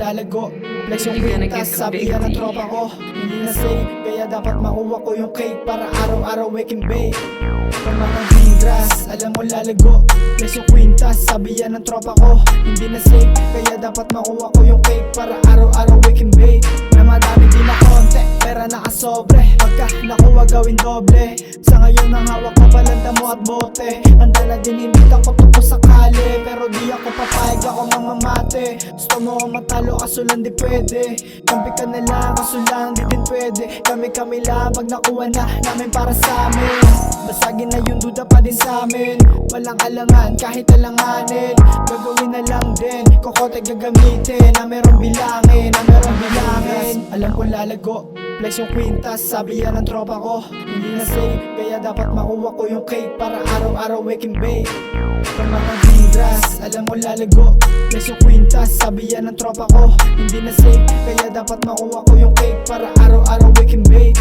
lalago. Flex yung kwintas, sabi yan ng tropa ko. Hindi na safe, kaya dapat makuha ko yung cake para araw-araw waking bake. Pag mga green grass, alam mo lalago. Flex yung kwintas, sabi yan ng tropa ko. Hindi na safe, kaya dapat makuha ko yung cake para araw-araw waking bake. Na madami din na konti, pera nakasobre. Pagka nakuha gawin doble. Sa ngayon ang hawak ko palanda mo at bote. Handa na din imitan ko to kung sakali. Pero di ako papayag, ako mamamate. Gusto mo ko matalo kaso lang di pwede. Kampi ka na lang kaso lang di din pwede. Kami lang pag nakuha na namin para sa amin. Basagin na yung duda pa din sa amin. Walang alangan kahit alanganin. Gagawin na lang din, kokote gagamitin. Na merong bilangin, na merong bilangin. Alam ko lalago, flex yung kwintas, sabi yan ng tropa ko. Hindi na safe, kaya dapat makuha ko yung cake para araw-araw waking bake. Pag mga green grass, alam mo lalago. Flex yung kwintas, sabi yan ng tropa ko. Hindi na safe, kaya dapat makuha ko yung cake para araw-araw waking bake.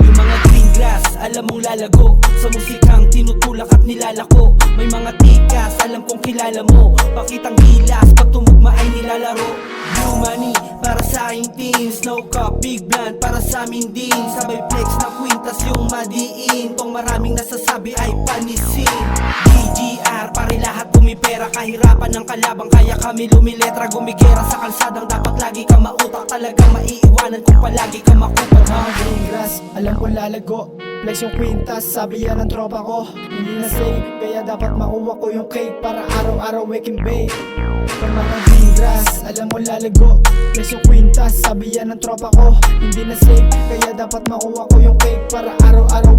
Yung mga green grass, alam mong lalago. Sa musikang tinutulak at nilalako. May mga tikas, alam kong kilala mo. Pakitang gilas, pag tumugma ay nilalaro. Blue money, para sa aking team. Snow cup, big blunt, para sa amin din. Sabay flex na kwintas yung madiin. Tong maraming nasasabi ay panisin. DGR, pare lahat pumipera. Kahirapan ng kalabang, kaya kami lumiletra. Gumigera sa kalsadang, dapat lagi ka mautak. Talagang maiiwanan kung palagi ka makupag. Mga green grass, alam ko lalago. Flex yung kwintas, sabi yan ng tropa ko. Hindi na safe, kaya dapat makuha ko yung cake para araw-araw waking bake. Pag mga green grass, alam mo lalago. Flex yung kwintas, sabi yan ng tropa ko. Hindi na safe, kaya dapat makuha ko yung cake para araw-araw